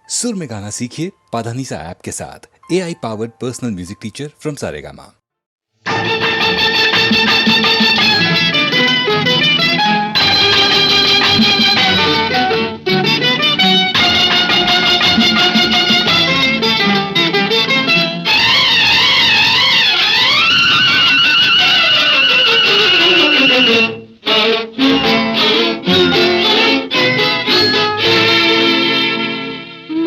सुर में गाना सीखिए पाधानीसा ऐप के साथ। AI powered personal music teacher from Saregama.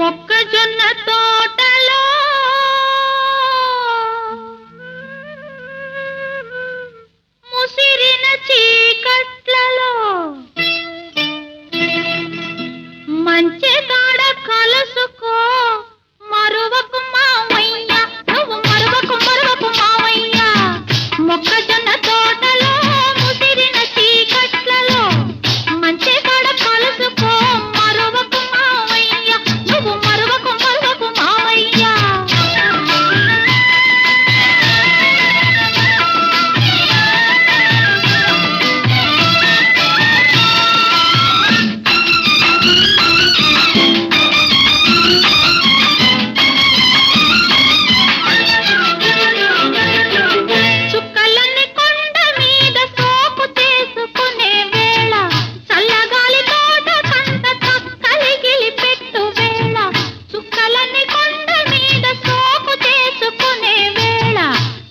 మొక్కజొన్న తోటలో ముసిరిన చీకట్లలో మంచి కాడ కలుసుకో మరువకు మావయ్య, నువ్వు మరువకు మావయ్య. మొక్కజొన్న తోటలో ముసిరిన చీకట్లలో మంచి కాడ కలుసుకో మరువకు మావయ్య, నువ్వు మరువకు మావయ్య. చుక్కలన్నీ కొండ మీద సోపు చేసుకునే వేళ, చల్లగాలి తోట కంట చక్కలిగిలి పెట్టు వేళ. చుక్కలన్నీ కొండ మీద సోపు చేసుకునే వేళ,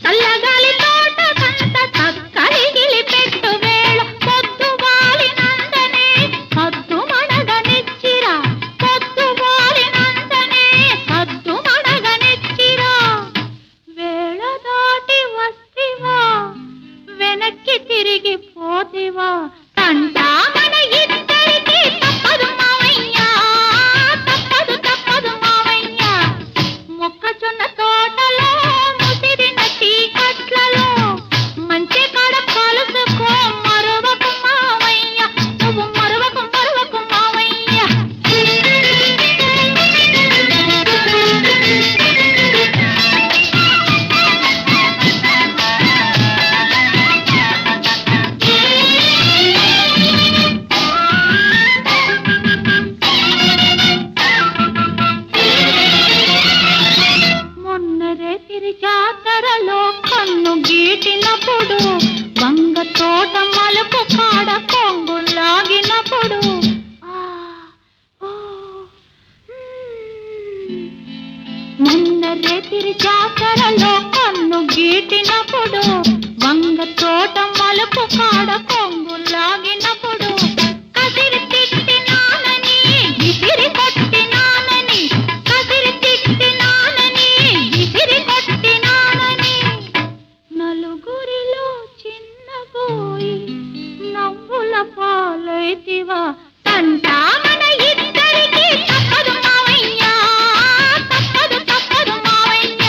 చల్లగాలి తోట కంట చక్కలిగిలి పెట్టు వేళ. పొద్దు వాలినందనే సద్దు మడగనిచ్చిరా, పొద్దు వాలినందనే సద్దు మడగనిచ్చిరా. వేళ దాటి వస్తివా, వెనక్కి తిరిగి పోతివా, తంటా మన ఇద్దరికి తప్పదు మావయ్య, తప్పదు మావయ్య. మొక్కజొన్న తోటలో ముసిరిన చీకట్లలో మంచి కాడ కలుసుకో మరువకు మావయ్య, నువ్వు మరువకు మావయ్య. మొన్నరే తిరి జాతరలో కన్ను గీటినప్పుడు, వంగ తోట మలుపు కాడ కొంగు లాగినప్పుడు, మొన్నరే తిరి జాతరలో కన్ను గీటినప్పుడు, వంగ తోట మలుపు కాడ కొంగు లాగినప్పుడు, కసిరి తిట్టినానని విసిరి కొట్టినానని, కసిరి తిట్టినానని విసిరి కొట్టినానని, నలుగురిలో చిన్నబోయి నవ్వుల పాలైతివా, తంటా మన ఇద్దరికి తప్పదు మావయ్య, తప్పదు మావయ్య.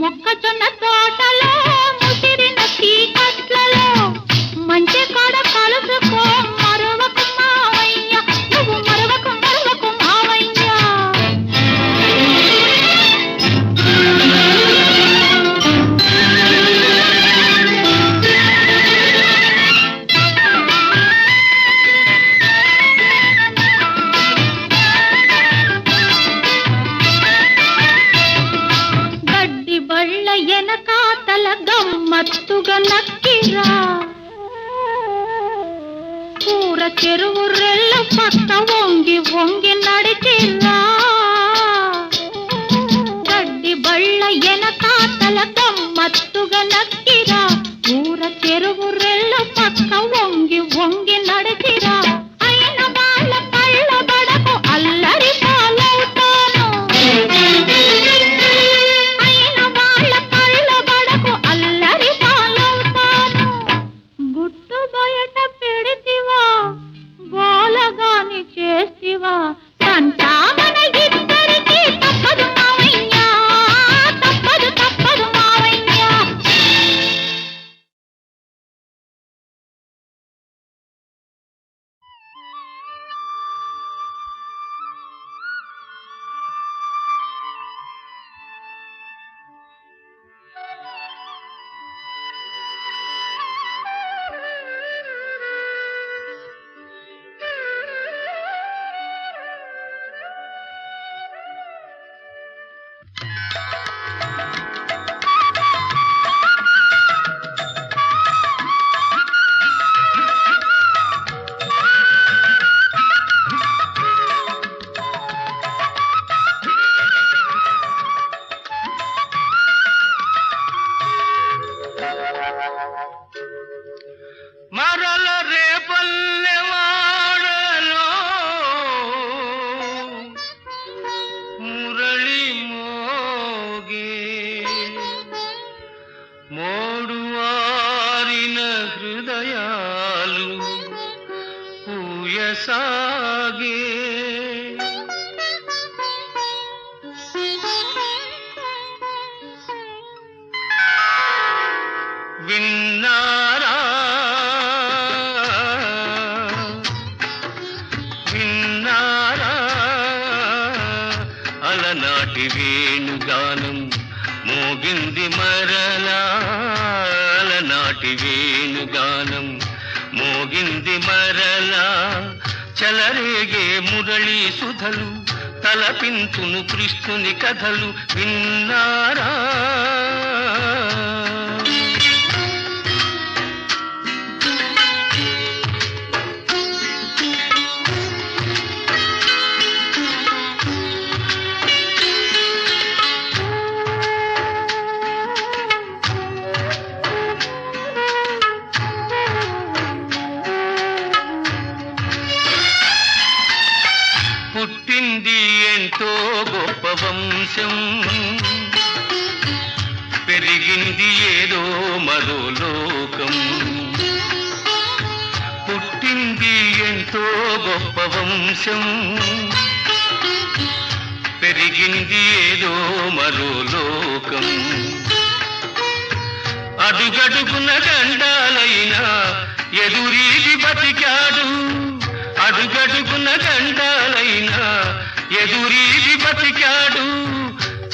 మొక్కజొన్న తోటలో ముసిరిన చీకట్లలో మంచి కాడ కలుసుకో మరువకు మావయ్య, నువ్వు మరువకు మావయ్య. గడ్డి బళ్ళ ఎనకాతల గమ్మత్తుగా నక్కిరా, కూర చెరువు రెల్ల పక్క వంగి వంగి నడిచిరా. గడ్డి బళ్ళ ఎనకాతల గమ్మత్తుగా నక్కిరా, కూర చెరువు రెల్ల పక్క వంగి వంగి నడిచిరా. అయిన వాళ్ళ కళ్ళ బడకు అల్లరి పాలవుతాను, అయిన వాళ్ళ కళ్ళ బడకు అల్లరి పాలవుతాను. గుట్టు బయట పెడితివా, గోలగాని చేస్తివా, తంటా మన అలనాటి వేణుగానం మోగింది మరలా అలనాటి వేణుగానం మోగింది మరలా చలరేగే మురళీ సుధలు తలపించును కృష్ణుని కథలు విన్నారా పుట్టింది ఎంతో గొప్ప వంశం పెరిగింది ఏదో మరో లోకం పుట్టింది ఎంతో గొప్ప వంశం పెరిగింది ఏదో మరో లోకం అడుగడుగున గండాలైనా ఎదురీది బతికాడు అడుగడుగున గండాలైనా ఎదురీది బతికాడు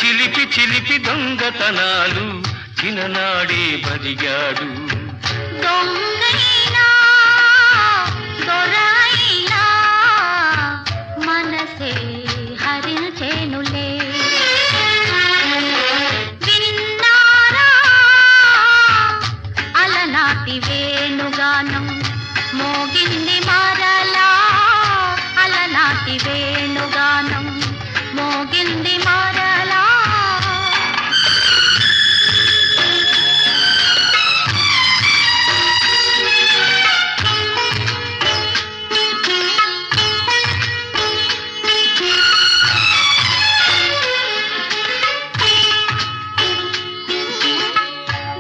చిలిపి చిలిపి దొంగతనాలు చిన్ననాడే బదిగాడు దొంగైనా దొరైనా మనసే హరించేనులే విన్నారా అలనాటి వేణుగానం మోగింది మరలా అలనాటి వేణుగానం మోగింది మరలా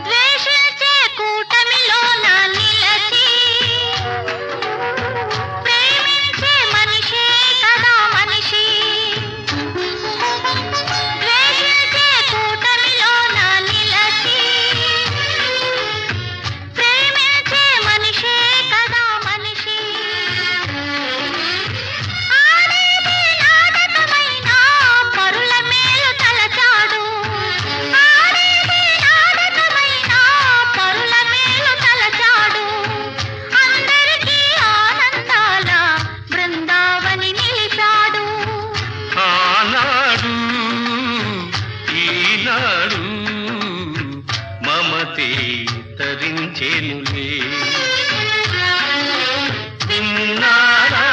ద్వేషించే కూటమిలోన నిలచి ప్రేమించే మనిషే కదా మనిషి ద్వేషించే కూటమిలోన నిలచి ప్రేమించే మనిషే కదా మనిషి ఆడేది నాటకమైన పరుల మేలు తలచాడు ఆడేది నాటకమైన పరుల మేలు తలచాడు అందరికీ ఆనందాల బృందావని నిలిచాడు ఆనాడు ఈనాడు మమతే తరించేనులే విన్నారా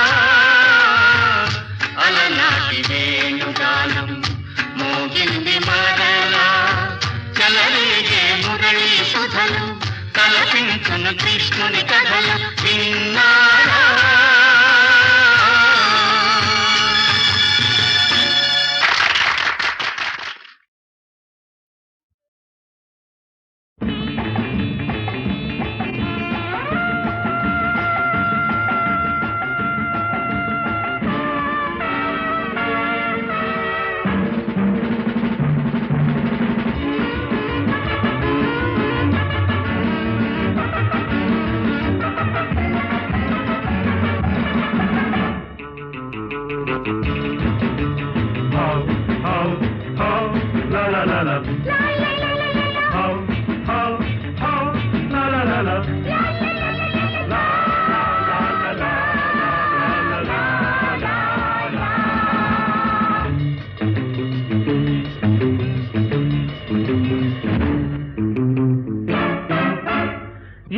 అలనాటి వేణుగానం మోగింది మరలా చలరేగే మురళీ సుధలు తలపించును కృష్ణుని కథలు విన్నారా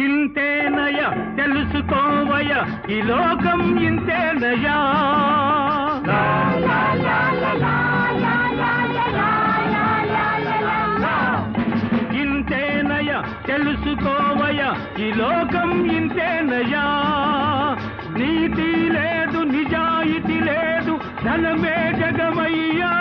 ఇంతేనయ తెలుసుకోవయ ఈ లోకం ఇంతేనయా ఇంతేనయ తెలుసుకోవయ ఈ లోకం ఇంతేనయా నీతి లేదు నిజాయితీ లేదు ధనమే జగమయ్యా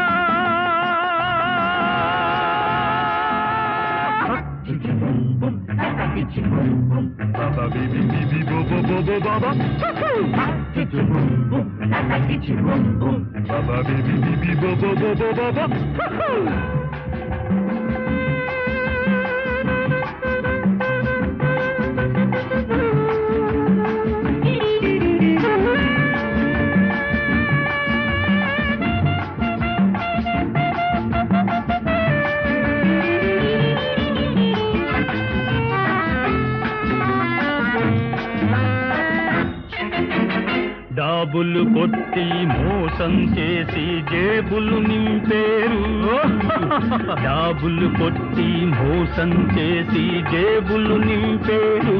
Baba bibi bibi bo bo bo bo baba. Baba bibi bibi bo bo bo bo baba. జాబులు కొట్టి మోసం చేసి జేబులు నింపేరు జాబులు కొట్టి మోసం చేసి జేబులు నింపేరు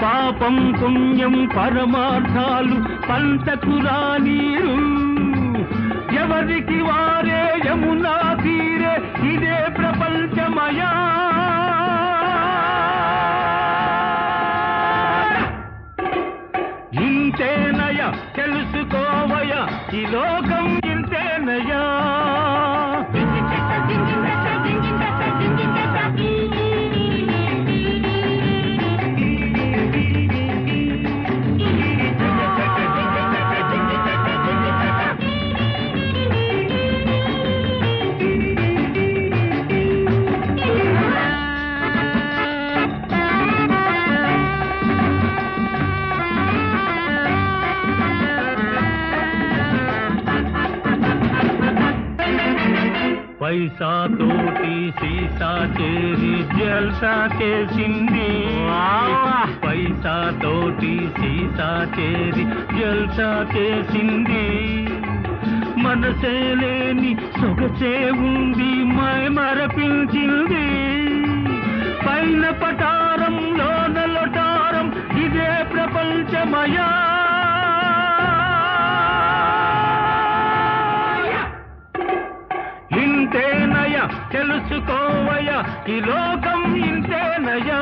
పాపం పుణ్యం పరమార్థాలు పంటకు రానీరు ఎవరికి వారే యమునా తీరే ఇదే ప్రపంచమయా ఇంతేనయ తెలుసుకోవయ ఈ లోకం ఇంతేనయా పైసా తోటి సీసా చేరి జల్సా చేసింది పైసా తోటి సీసా చేరి జల్సా చేసింది మనసే లేని సొగసే ఉంది మై మరపించింది పైన పటారం లోన లొటారం ఇదే ప్రపంచమయా ఇంతేనయ తెలుసుకోవయ ఈ లోకం ఇంతేనయా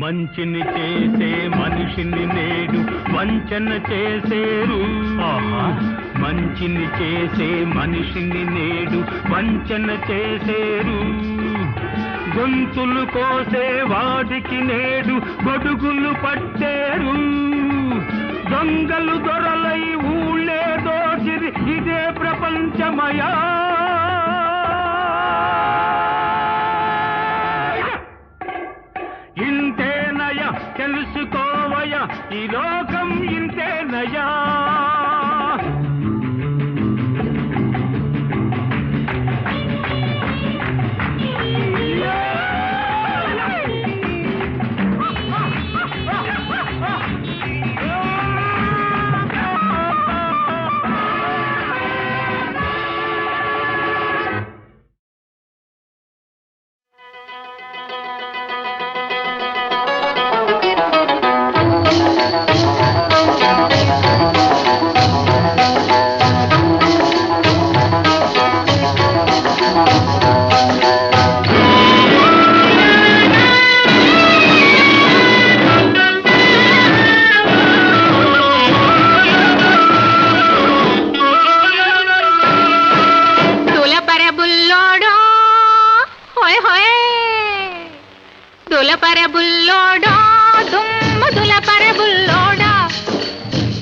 మంచిని చేసే మనిషిని నేడు వంచన చేసేరు మంచిని చేసే మనిషిని నేడు వంచన చేసేరు గొంతులు కోసే వాడికి నేడు గొడుగులు పట్టేరు దొంగలు దొరలై ఊళ్ళే దోచిరి ఇదే ప్రపంచమయా ఇంతేనయ తెలుసుకోవయ ఈ లోకం ఇంతేనయా దులపరబుల్లోడా దుమ్మ దులపరబుల్లోడా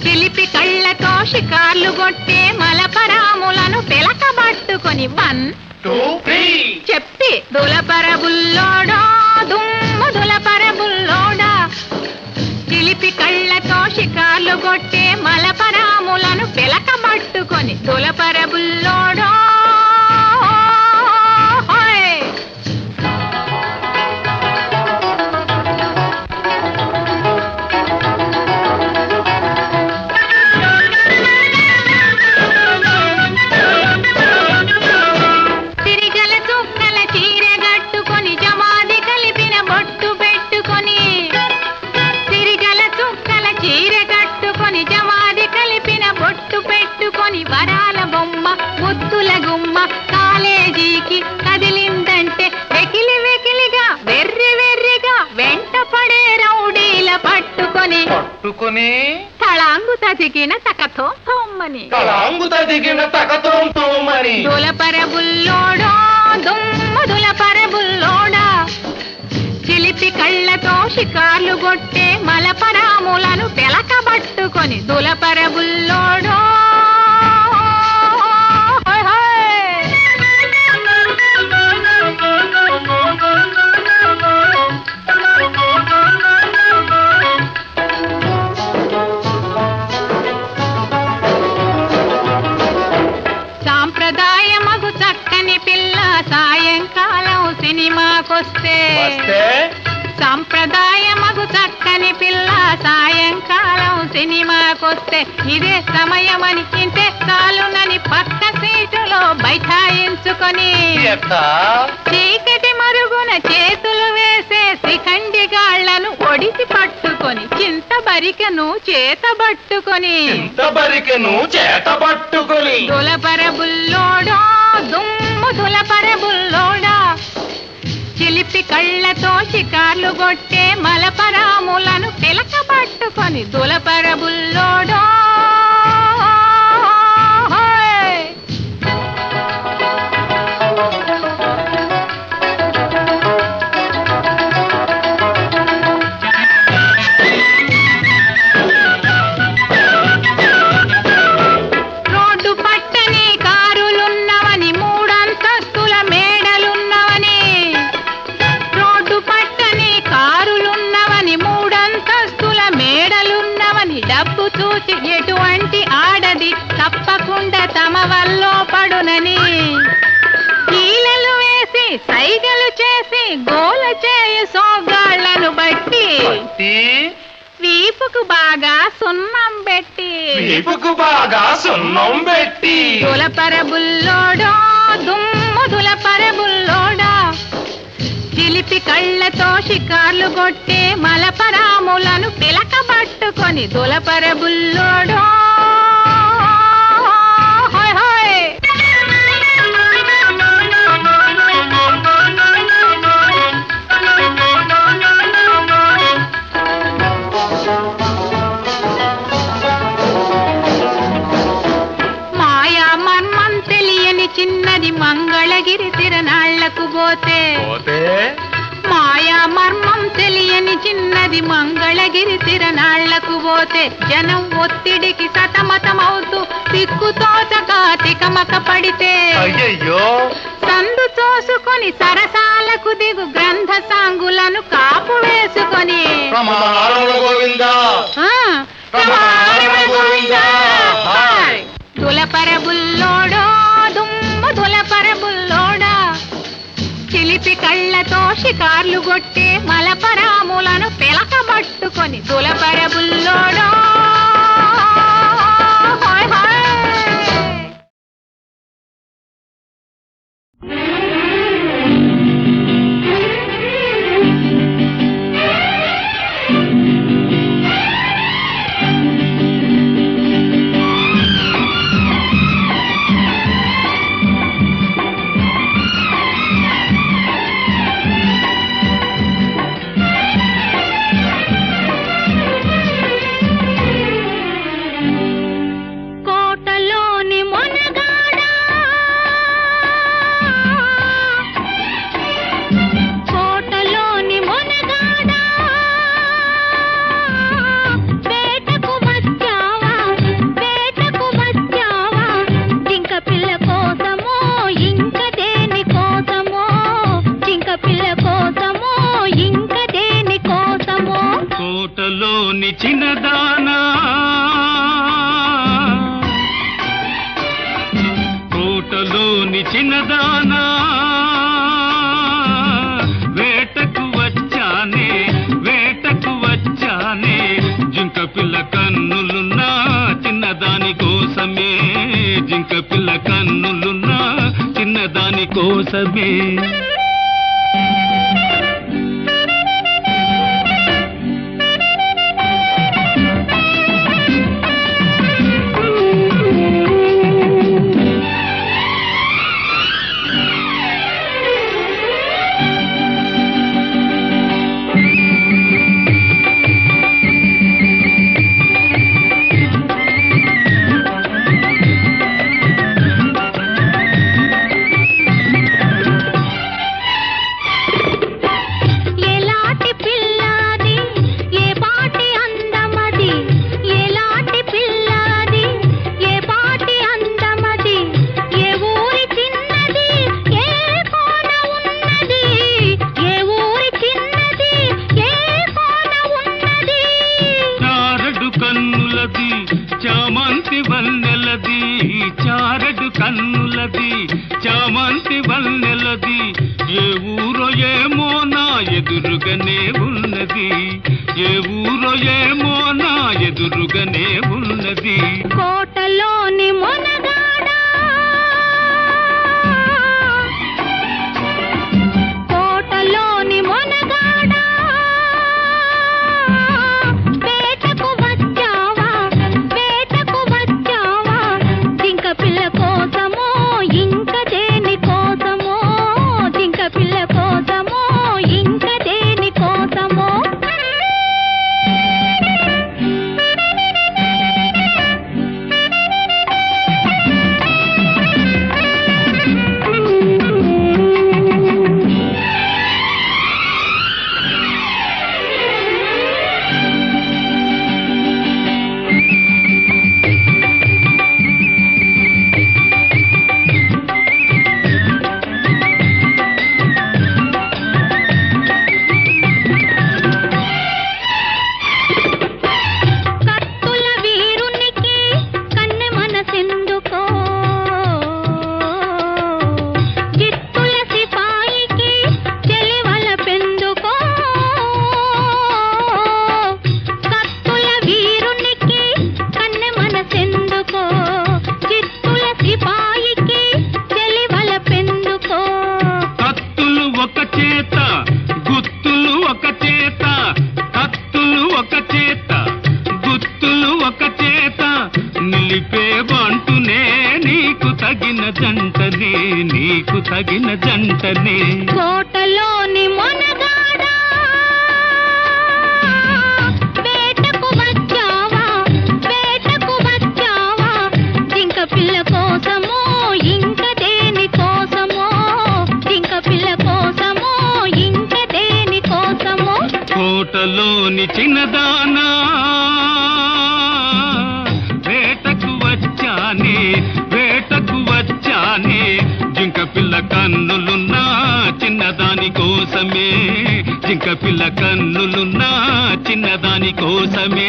చిలిపి కళ్ళతో షికార్లు కొట్టే మలపరాములను పిలకబట్టుకొని 1 2 3 చెప్పి దులపరబుల్లోడా దుమ్మ దులపరబుల్లోడా చిలిపి కళ్ళతో షికార్లు కొట్టే మలపరాములను పిలకబట్టుకొని దులపరబుల్లోడా వరాల బొమ్మ ముద్దుల గుమ్మ కాలేజీకి కదిలిందంటే వెకిలి వెకిలిగా వెర్రి వెర్రిగా వెంట పడే రౌడీల పట్టుకొని తళాంగు తదిగిన తకతో తోమ్మని దులపరబుల్లోడో దుమ్మ దులపరబుల్లోడా చిలిపి కళ్ళతో షికార్లు కొట్టే మలపరాములను పెలకబట్టుకొని దులపరబుల్లోడో సాంప్రదాయమగు చక్కని పిల్ల సాయంకాలం సినిమాకొస్తే సాంప్రదాయమగు చక్కని పిల్ల సాయంకాలం సినిమాకొస్తే ఇదే సమయమని ఇంతే చాలునని పక్క సీటులో బైఠాయించుకొని చీకటి మరుగున చేతులు వేసే శిఖండిగాళ్లను ఒడిసి పట్టుకొని చింతబరికెను చేతబట్టుకొని దులపరబుల్లోడా దుమ్ము దులపరబుల్లోడా చిలిపి కళ్ళతో షికార్లు కొట్టే మలపరాములను పిలకబట్టుకొని దులపరబుల్లోడో రోడ్డు పట్టని కారులున్నవని మూడంతస్తుల మేడలున్నవని రోడ్డు పట్టని కారులున్నవని మూడంతస్తుల మేడలున్నవని డబ్బు చూసి ఎటువంటి ఆడది తప్పకుండా తమ వల్లో పడునని కీలలు వేసి సైగలు చేసి గోల చేయి సోగాళ్లను బట్టి వీపుకు బాగా సున్నం పెట్టి దులపరబుల్లోడో దుమ్ము దులపరబుల్లోడా చిలిపి కళ్ళతో షికార్లు కొట్టే మలపరాములను పిలకబట్టుకొని దులపరబుల్లోడో హోయ్ హోయ్ మాయా మర్మం తెలియని చిన్నది మంగళగిరి తిరణాళ్లకు పోతే మాయా మర్మం తెలియని చిన్నది మంగళగిరి తిరణాళ్లకు పోతే జనం ఒత్తిడికి సతమతమవుతూ దిక్కుతోచక తికమక పడితే సందు తోసుకొని సరసాలకు దిగు గ్రంథ సాంగులను కాపు వేసుకొని దులపరబుల్లోడో దుమ్ము దులపరబుల్లోడా చిలిపి కళ్ళతో షికార్లు కొట్టే మలపరాములను పిలకబట్టుకొని దులపరబుల్లోడో హాయ్ హాయ్ కోటలోని చిన్నదానా కోటలోని చిన్నదానా వేటకు వచ్చానే జింక పిల్ల కన్నులున్నా చిన్నదాని కోసమే జింక పిల్ల కన్నులున్నా చిన్నదాని కోసమే చామంతి వన్నెలది చారడు కన్నులది చామంతి వన్నెలది ఏ ఊరో ఏమో నా ఎదురుగానే ఉన్నది ఏ ఊరో ఏమో నా ఎదురుగానే ఉన్నది కోటలోని మొనగాడా కోటలోని మొనగాడా వేటకు వచ్చావా జింక పిల్ల కోసమో ఇంక దేని కోసమో జింక పిల్ల కోసమో ఇంక దేని కోసమో నీకు తగిన జంటనే కోటలోని మొనగాడా వేటకు వచ్చావా జింక పిల్ల కోసమో ఇంక దేని కోసమో జింక పిల్ల కోసమో ఇంక దేని కోసమో కోటలోని చిన్నదానా వేటకు వచ్చానే జింక పిల్ల కన్నులున్నా చిన్నదాని కోసమే జింక పిల్ల కన్నులున్నా చిన్నదాని కోసమే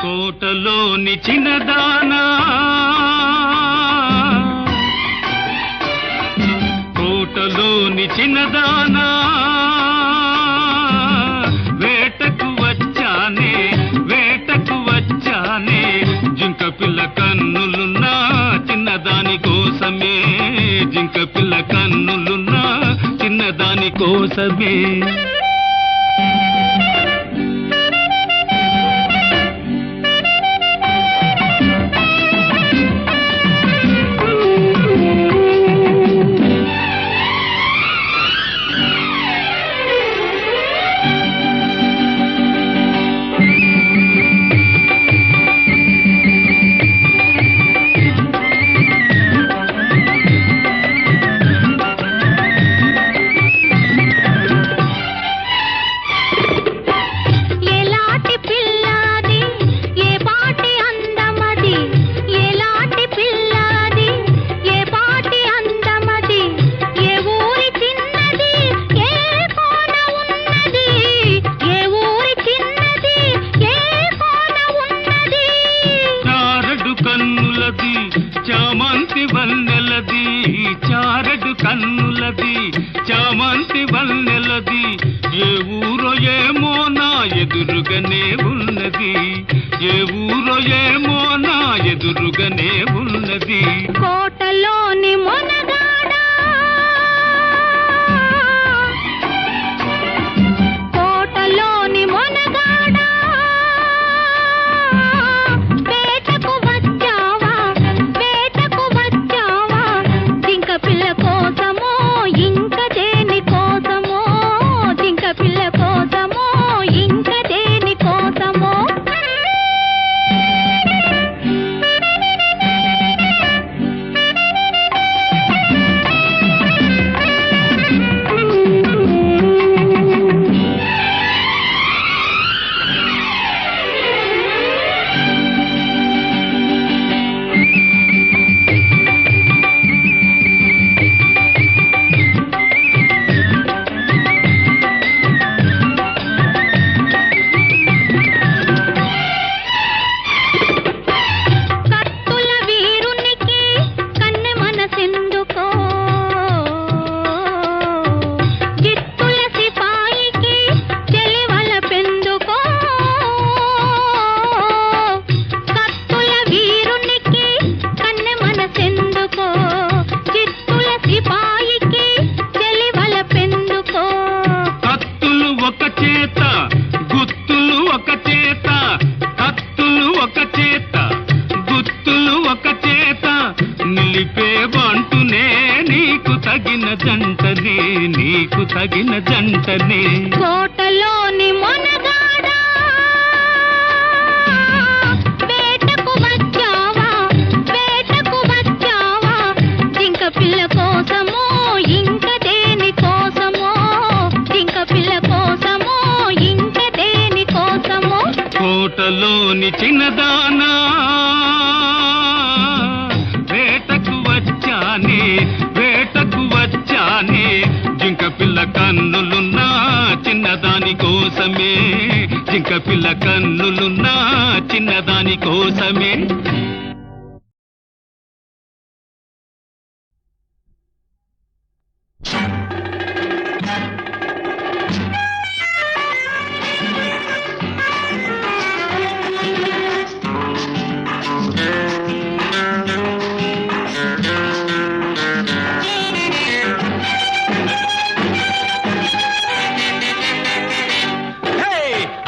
కోటలోని చిన్నదానా కోటలోని చిన్నదానా వేటకు వచ్చానే జింక పిల్ల కన్నులున్నా చిన్నదాని కోసమే జింక పిల్ల కన్నులున్నా చిన్నదాని కోసమే చామంతి వన్నెలది చారడు కన్నులది చామంతి వన్నెలది ఏ ఊరో ఏమో నా ఎదురుగానే ఉన్నది ఏ ఊరో ఏమో నా ఎదురుగానే ఉన్నది కోటలోని మొనగాడా జంటనే నీకు తగిన జంటనే కోటలోని మొనగాడా వేటకు వచ్చావా వేటకు వచ్చావా జింక పిల్ల కోసమో ఇంక దేని కోసమో జింక పిల్ల కోసమో ఇంక దేని కోసమో కోటలోని చిన్నదానా వేటకు వచ్చానే జింక పిల్ల కన్నులున్నా చిన్నదాని కోసమే జింక పిల్ల కన్నులున్నా చిన్నదాని కోసమే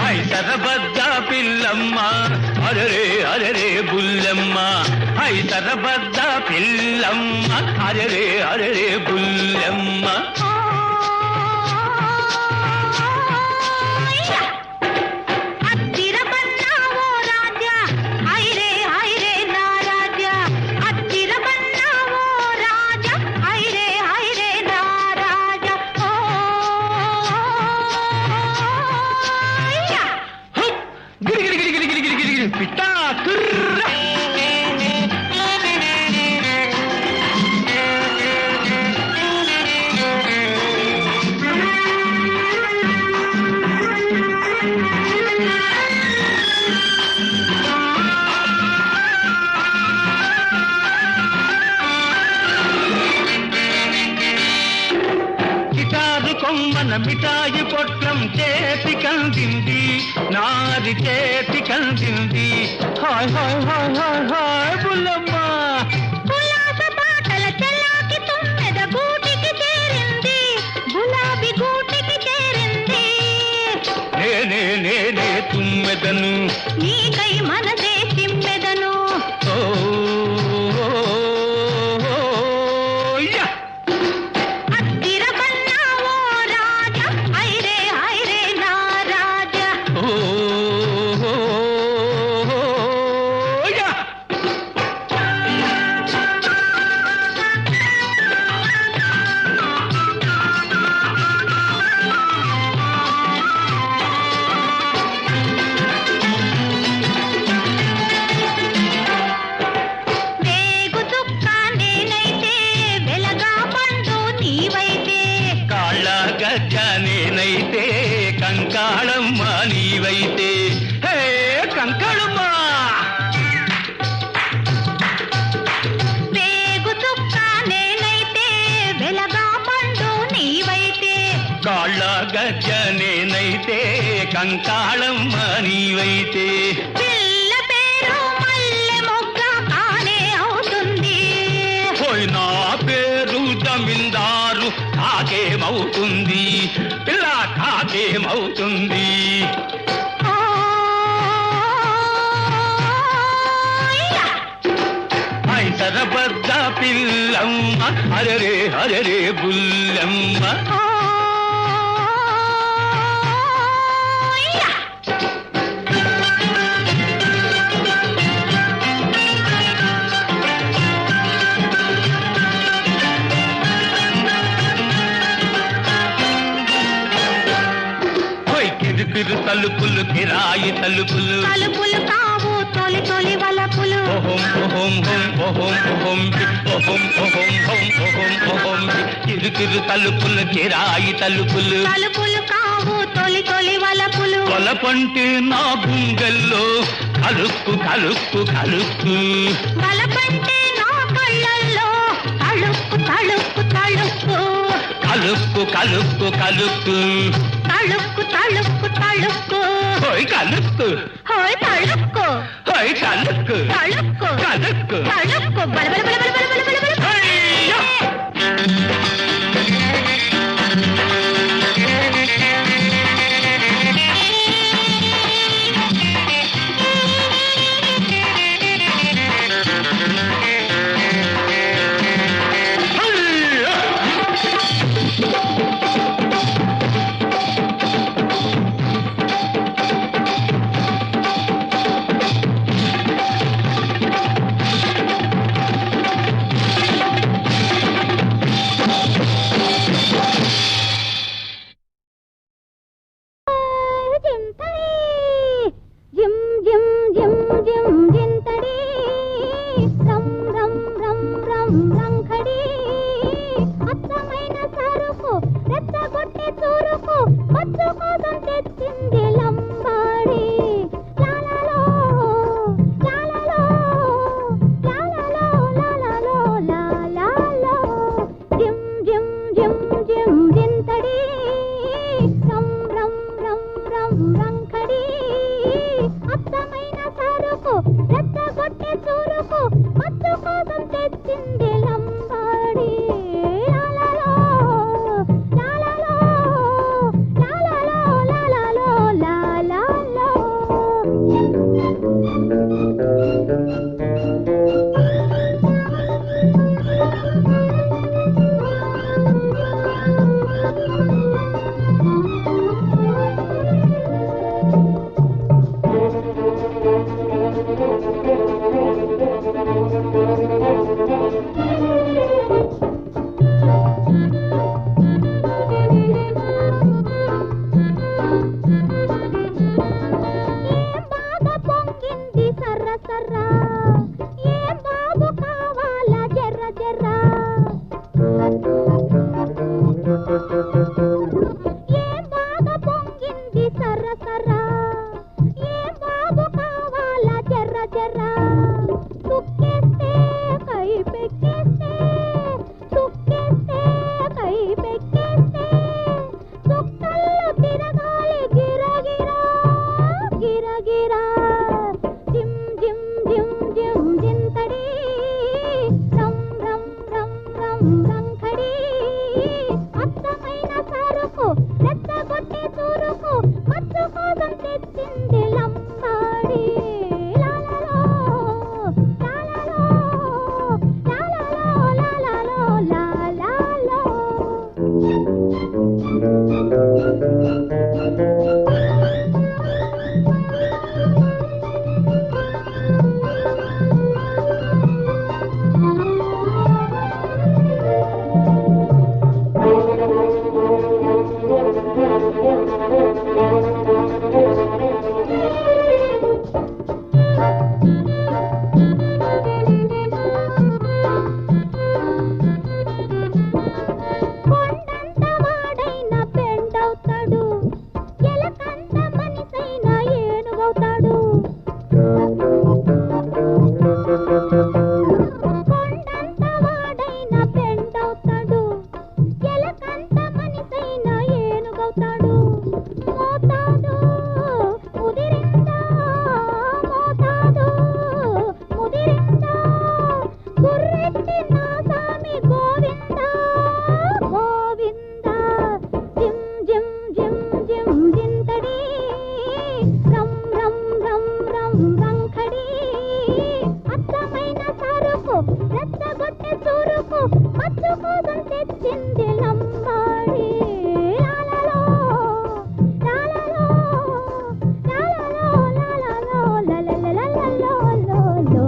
ఐతరబద్ద పిల్లమ్మ అరరే అరరే బుల్లెమ్మ ఐతరబద్ద పిల్లమ్మ అరరే అరరే బుల్లెమ్మ పిట్టా కొమ్మన మిఠాయి పొట్లం చేతి కందింది నాది చేతి కందింది hi hi hi hi hi బుల్లమ్మ ఉల్లాస పాటల చల్లాకి తుమ్మెద గూటికి చేరింది గులాబీ గూటికి చేరింది నేనే నేనే తుమ్మెదను నీకై మనసే చిమ్మెదను ఓ నేనైతే కంకాళమ్మ నీవైతే హే కంకాళమ్మ వేగు చుక్క నేనైతే వెలగా పండు నీవైతే కాళ్ళ గజ్జ నేనైతే కంకాళమ్మ నీవైతే పిల్ల పేరు మల్లె మొగ్గ కానే అవుతుంది పోయి నా పేరు జమీందారు కాకేమవుతుంది పిల్ల కాకేమవుతుంది ఐతరబద్ద పిల్లమ్మ అరరే అరరే బుల్లమ్మ కిరు తలుపులు కిరాయి తలుపులు తలుపులు కావు తొలి తొలి వలపులు ఓహం ఓహం ఓహం ఓహం ఓహం ఓహం ఓహం ఓహం కిరు తలుపులు కిరాయి తలుపులు తలుపులు కావు తొలి తొలి వలపులు వలపంటే నా గుండెల్లో కలుక్కు కలుక్కు కలుక్కు వలపంటే నా కళ్ళల్లో తళుక్కు తళుక్కు తళుక్కు కలుక్కు కలుక్కు కలుక్కు తళుక్కు తళుక్కు తళుక్కు హోయ్ కలుక్కు హోయ్ తళుక్కు హోయ్ కలుక్కు తళుక్కు కలుక్కు తళుక్కు బల బల బల బల బల బల బల హయ్యా! హయ్యా! తెచ్చింది లంబాడి లాలలో లాలలో లాలలో లాలలో లాలలో పొంగింది సర్ర సర్ర ఏం బాబు కావాలా జర్ర జర్ర ఏం బాగా పొంగింది సర్ర సర్ర ఏం బాబు కావాలా జర్ర జర్ర సుక్కేస్తే కై పెక్కేస్తే సుక్కేస్తే కై పెక్కేస్తే సుక్కల్లో తిరగాలి గిరగిరా గిరగిరా జిమ్ జిమ్ జిమ్ జిమ్ జింతడి రం రం రం రం రంఖడి అత్తమైన సరుకు రెచ్చగొట్టి చురుకు మచ్చు కోసం తెచ్చింది లంబాడి లాలలో లాలలో లాలలో లాలలో కొండంత వాడైన పెండవుతాడు ఎలకంత మనిషైన ఏనుగవుతాడు కొండంత వాడైన పెండవుతాడు ఎలకంత మనిషైన ఏనుగవుతాడు మోతాదు ముదిరిందా మోతాదు ముదిరిందా గుర్రెట్టి నా సామి గోవిందా గోవిందా జిమ్ జిమ్ జిమ్ జిమ్ జింతడి రం రం రం రం రంఖడి అత్తమైన సరుకు రెచ్చగొట్టె చురుకు మచ్చు కోసం తెచ్చింది లంబాడి లాలలో లాలలో లాలలో లాలలో లాలలో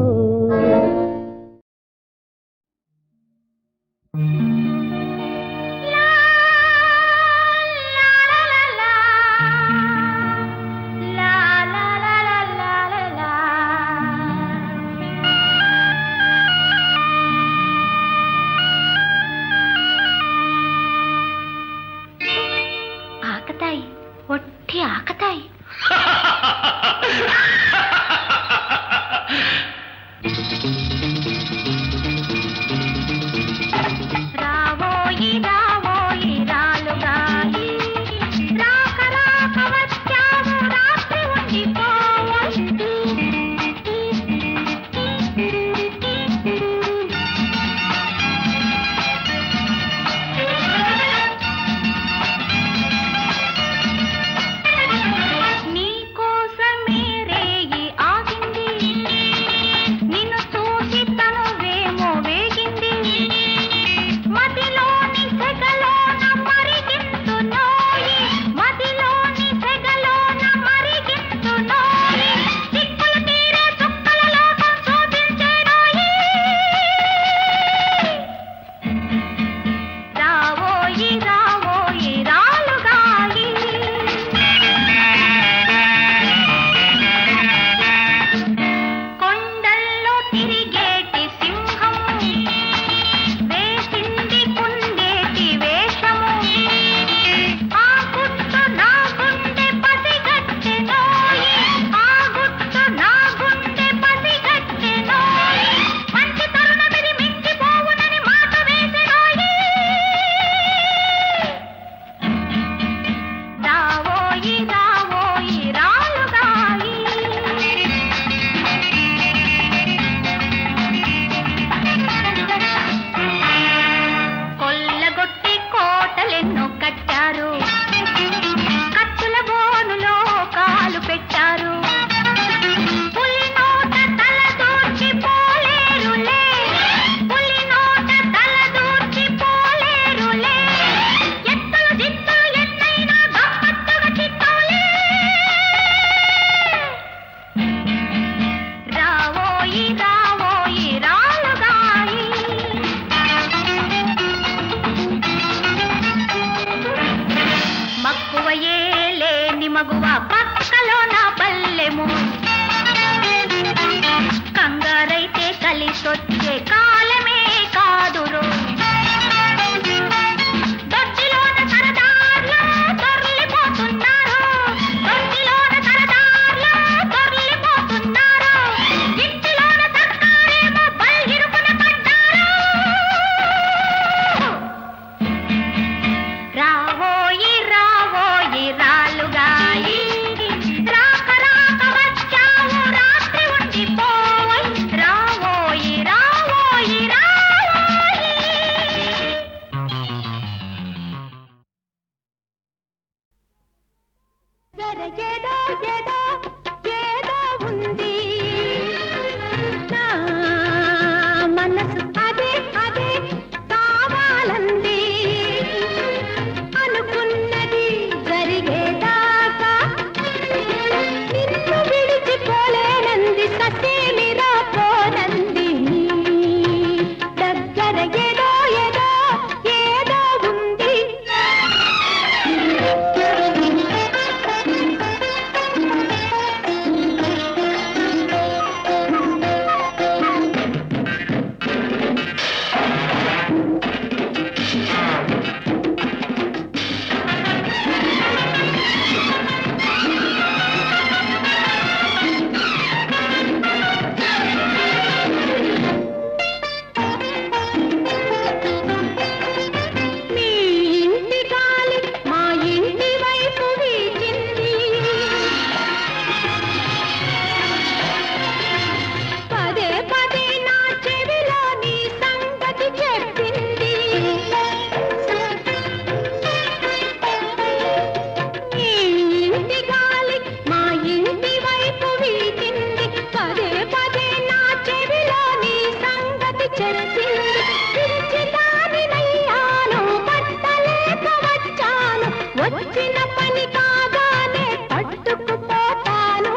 కలిసింది పిలిచి దానినయ్యాను పట్టలేక వచ్చాను వచ్చిన పని కాగానే పట్టుకుపోతాను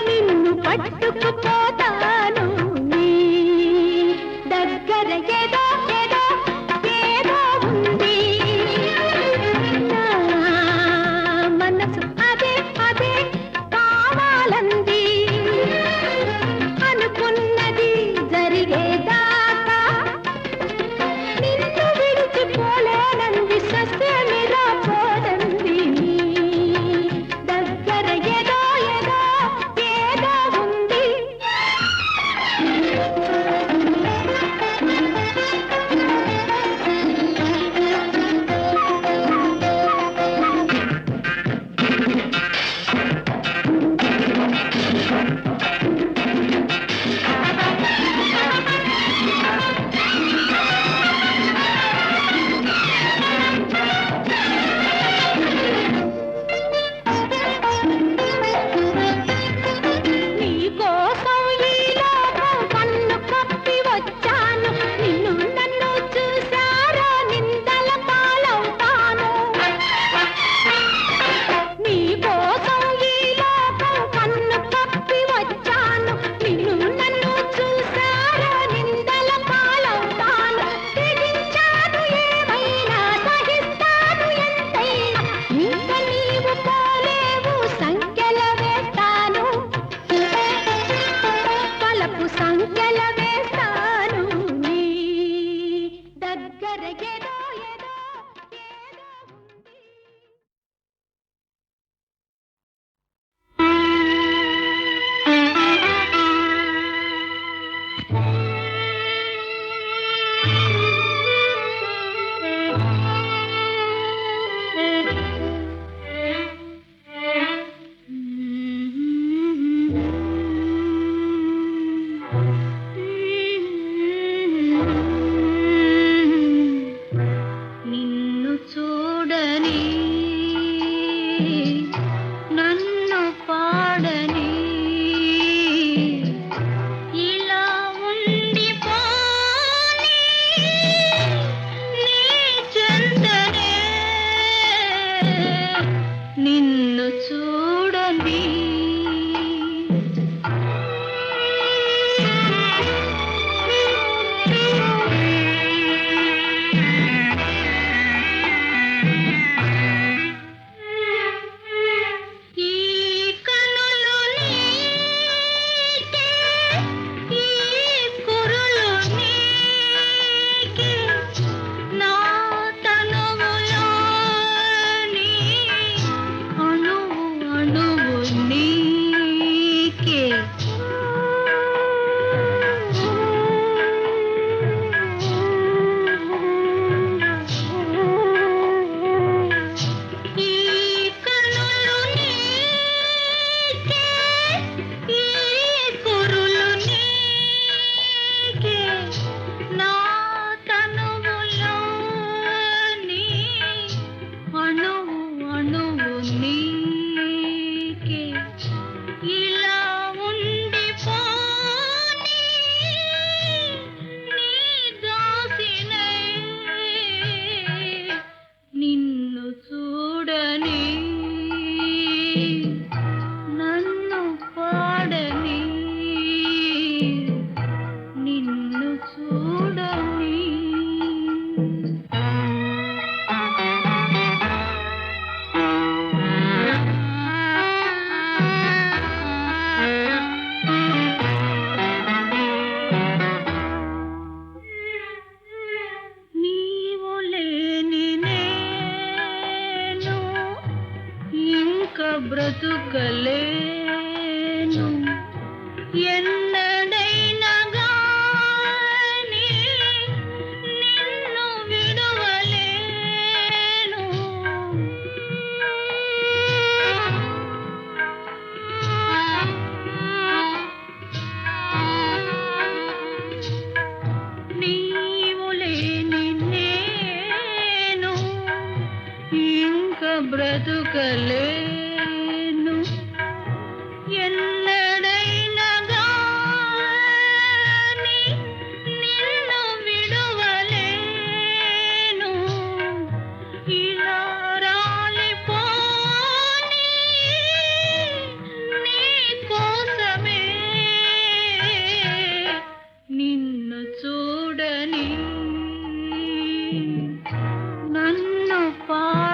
నిన్ను పట్టుకుపోతాను నీ దగ్గర ఏదో ఏదో ఏదో ఉంది నా మనసు అదే అదే కావాలంది అనుకున్నది జరిగేదాకా నిన్ను విడిచిపోలేనంది సస్యమిరా పోదంది దగ్గర ఏదో ఏదో ఏదో ఉంది నీకోసం ఈ లోకం కన్ను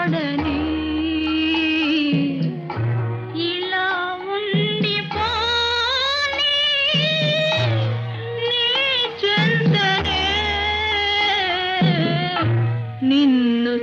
వాడని ఇలా ఉండిపోని నీ చెంతనే నిన్ను